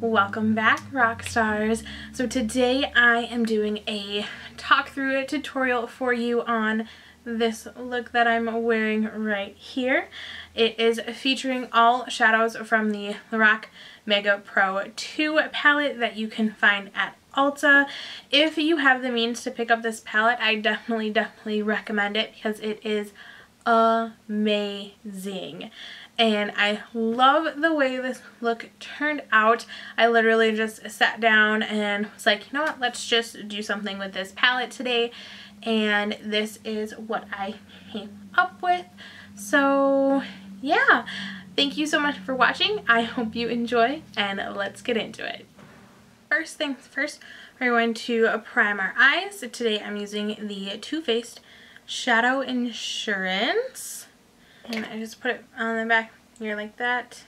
Welcome back, Rockstars. So today I am doing a talk through tutorial for you on this look that I'm wearing right here. It is featuring all shadows from the Lorac Mega Pro 2 palette that you can find at Ulta. If you have the means to pick up this palette, I definitely recommend it because it is amazing. And I love the way this look turned out. I literally just sat down and was like, you know what, let's just do something with this palette today. And this is what I came up with. So yeah, thank you so much for watching. I hope you enjoy, and let's get into it. First things first, we're going to prime our eyes. So today I'm using the Too Faced Shadow Insurance. And I just put it on the back here like that.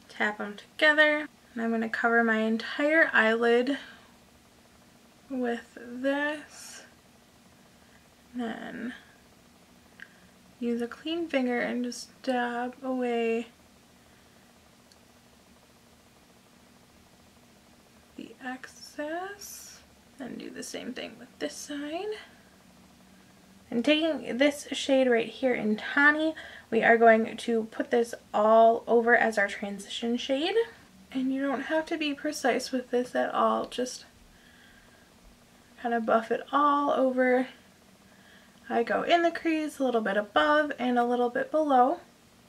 Tap them together. And I'm going to cover my entire eyelid with this. And then use a clean finger and just dab away the excess. Then do the same thing with this side. And taking this shade right here in Tawny, we are going to put this all over as our transition shade. And you don't have to be precise with this at all, just kind of buff it all over. I go in the crease, a little bit above and a little bit below.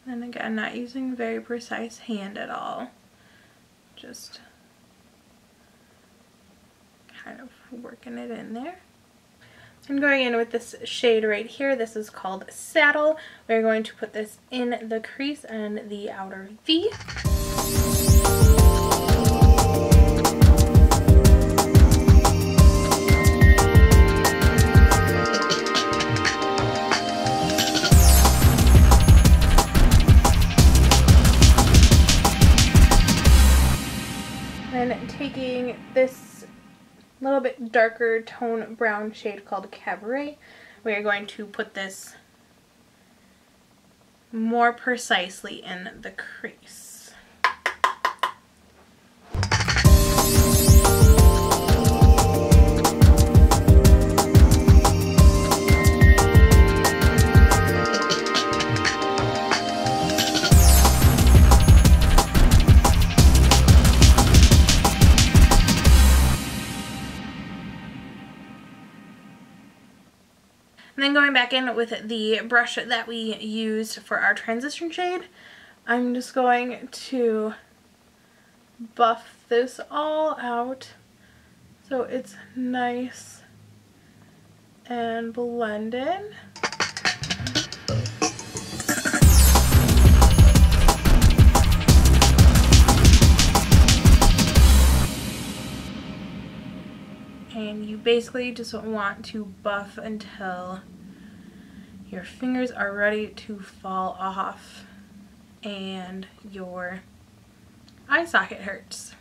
And again, not using very precise hand at all. Just kind of working it in there. I'm going in with this shade right here. This is called Saddle. We're going to put this in the crease and the outer V. Then taking this a little bit darker tone brown shade called Cabaret, we are going to put this more precisely in the crease. And then going back in with the brush that we used for our transition shade, I'm just going to buff this all out so it's nice and blended. And you basically just want to buff until your fingers are ready to fall off and your eye socket hurts.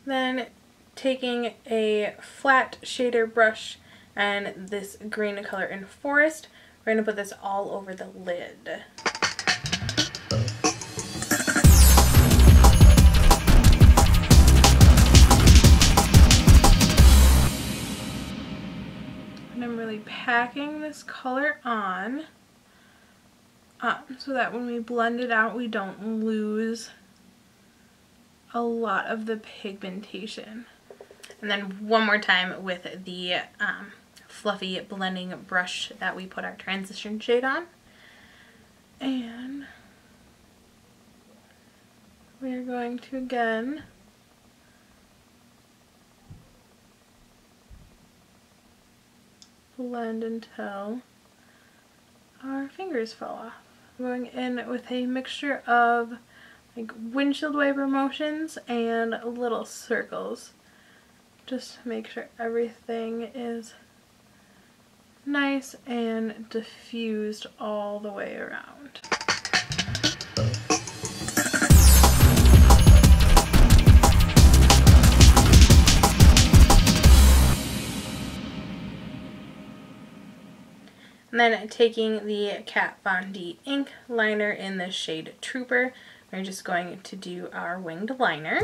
Then taking a flat shader brush and this green color in Forest, we're going to put this all over the lid. And I'm really packing this color on so that when we blend it out, we don't lose a lot of the pigmentation. And then one more time with the fluffy blending brush that we put our transition shade on. And we're going to again blend until our fingers fall off. Going in with a mixture of like windshield wiper motions and little circles, just to make sure everything is nice and diffused all the way around. And then taking the Kat Von D ink liner in the shade Trooper, we're we're just going to do our winged liner.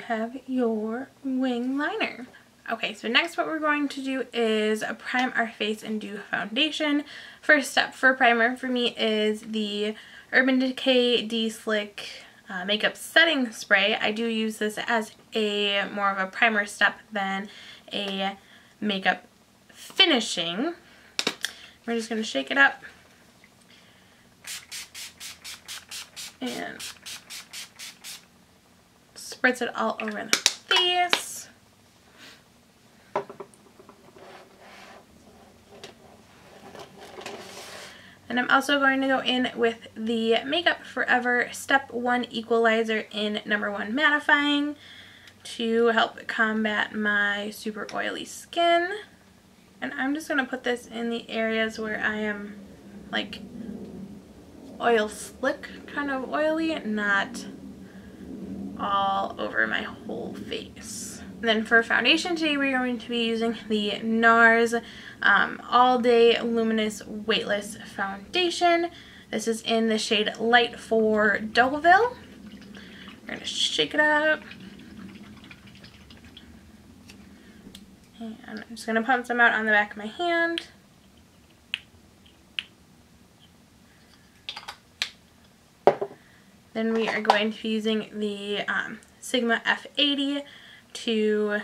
Have your wing liner. Okay, so next what we're going to do is prime our face and do foundation. First step for primer for me is the Urban Decay De-Slick Makeup Setting Spray. I do use this as a more of a primer step than a makeup finishing. We're just going to shake it up and spritz it all over the face. And I'm also going to go in with the Makeup Forever Step 1 Equalizer in No. 1 Mattifying to help combat my super oily skin. And I'm just going to put this in the areas where I am like oil slick, kind of oily, not all over my whole face. And then for foundation today we're going to be using the NARS All Day Luminous Weightless Foundation. This is in the shade Light for Deauville. We're going to shake it up. And I'm just going to pump some out on the back of my hand. Then we are going to be using the Sigma F80 to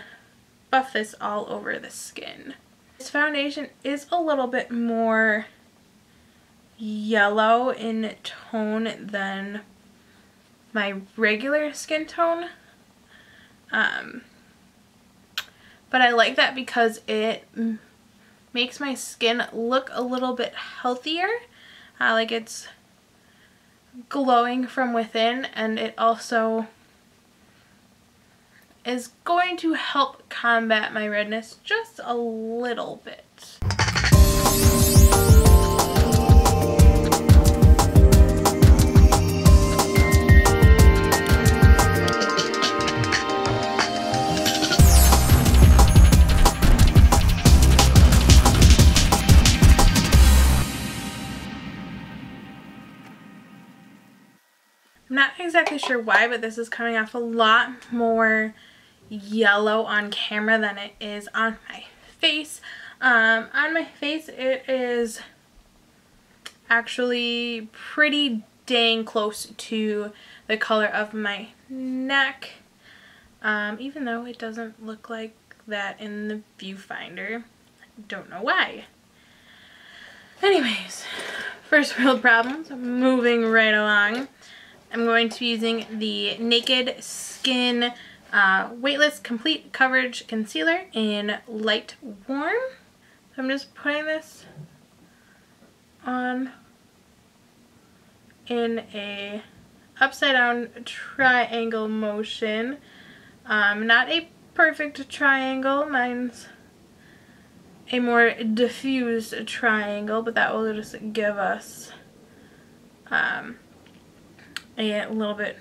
buff this all over the skin. This foundation is a little bit more yellow in tone than my regular skin tone. But I like that because it makes my skin look a little bit healthier. Like it's glowing from within, and it also is going to help combat my redness just a little bit. I'm not exactly sure why, but this is coming off a lot more yellow on camera than it is on my face. On my face it is actually pretty dang close to the color of my neck, even though it doesn't look like that in the viewfinder. I don't know why. Anyways, first world problems, moving right along. I'm going to be using the Naked Skin Weightless Complete Coverage Concealer in Light Warm. So I'm just putting this on in a upside down triangle motion. Not a perfect triangle, mine's a more diffused triangle, but that will just give us a little bit,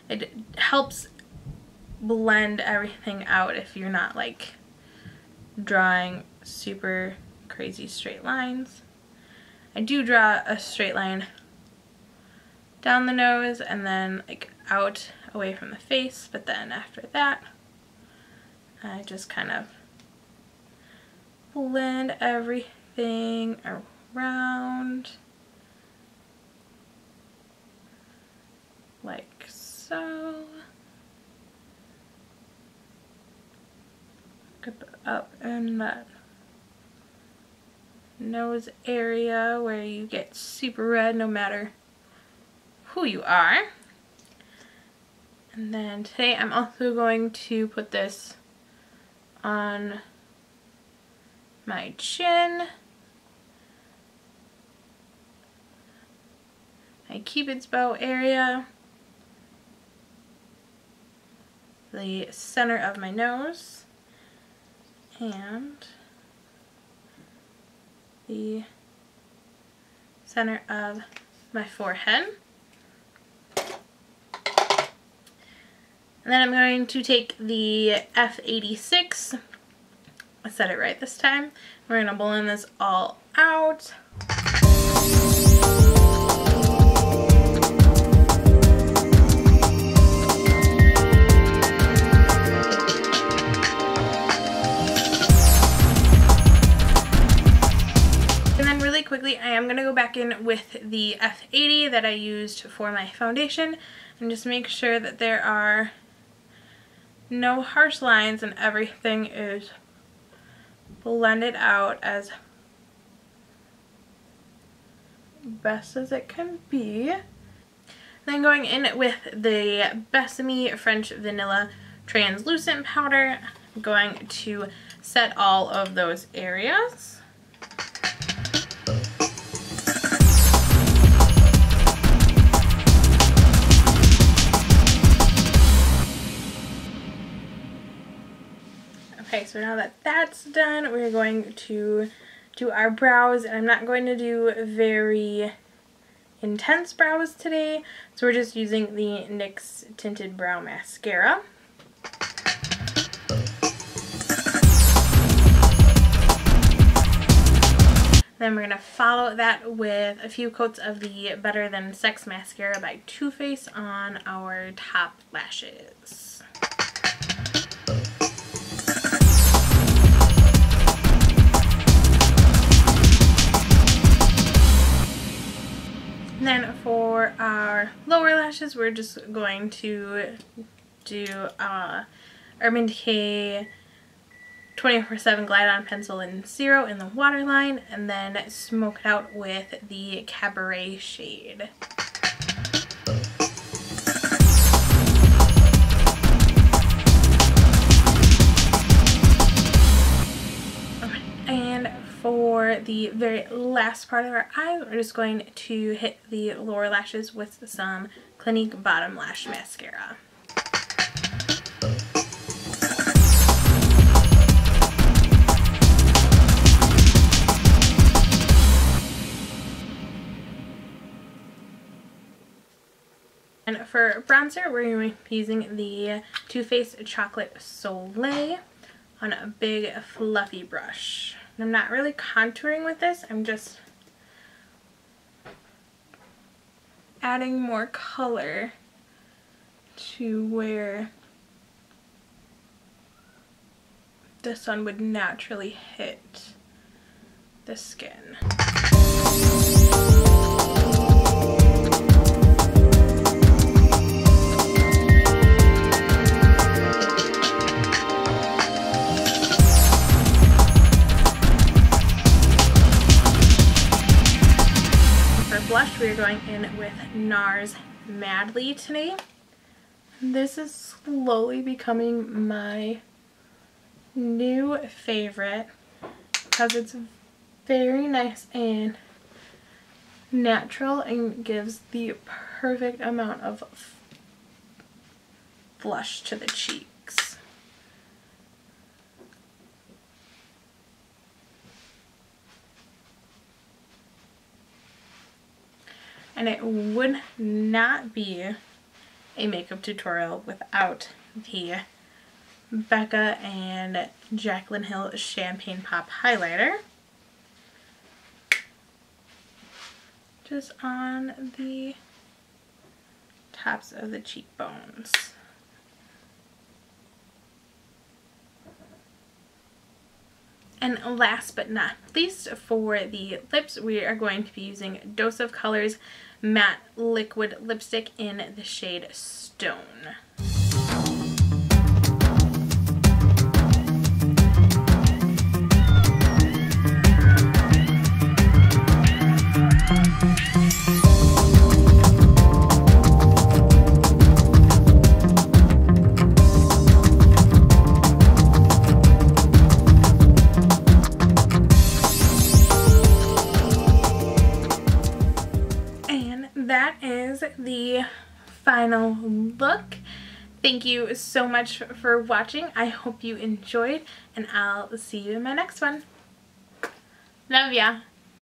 it helps blend everything out if you're not like drawing super crazy straight lines. I do draw a straight line down the nose and then like out away from the face, but then after that I just kind of blend everything around like so. Get up in that nose area where you get super red no matter who you are. And then today I'm also going to put this on my chin, my Cupid's bow area, the center of my nose and the center of my forehead. And then I'm going to take the F86, I said it right this time, we're going to blend this all out. Quickly, I am going to go back in with the F80 that I used for my foundation and just make sure that there are no harsh lines and everything is blended out as best as it can be. Then going in with the Besame French Vanilla Translucent Powder, I'm going to set all of those areas. Okay, so now that that's done, we're going to do our brows, and I'm not going to do very intense brows today, so we're just using the NYX Tinted Brow Mascara. Then we're going to follow that with a few coats of the Better Than Sex Mascara by Too Faced on our top lashes. And then for our lower lashes, we're just going to do Urban Decay 24/7 Glide On Pencil in Zero in the waterline, and then smoke it out with the Cabaret shade. And for the very last part of our eye, we're just going to hit the lower lashes with some Clinique Bottom Lash Mascara. And for bronzer, we're going to be using the Too Faced Chocolate Soleil on a big fluffy brush. And I'm not really contouring with this, I'm just adding more color to where the sun would naturally hit the skin. Blush, we're going in with NARS Madly today. This is slowly becoming my new favorite because it's very nice and natural and gives the perfect amount of blush to the cheeks. And it would not be a makeup tutorial without the Becca and Jaclyn Hill Champagne Pop Highlighter. Just on the tops of the cheekbones. And last but not least, for the lips, we are going to be using Dose of Colors Matte Liquid Lipstick in the shade Stone. That is the final look, Thank you so much for watching. I hope you enjoyed, and I'll see you in my next one. Love ya.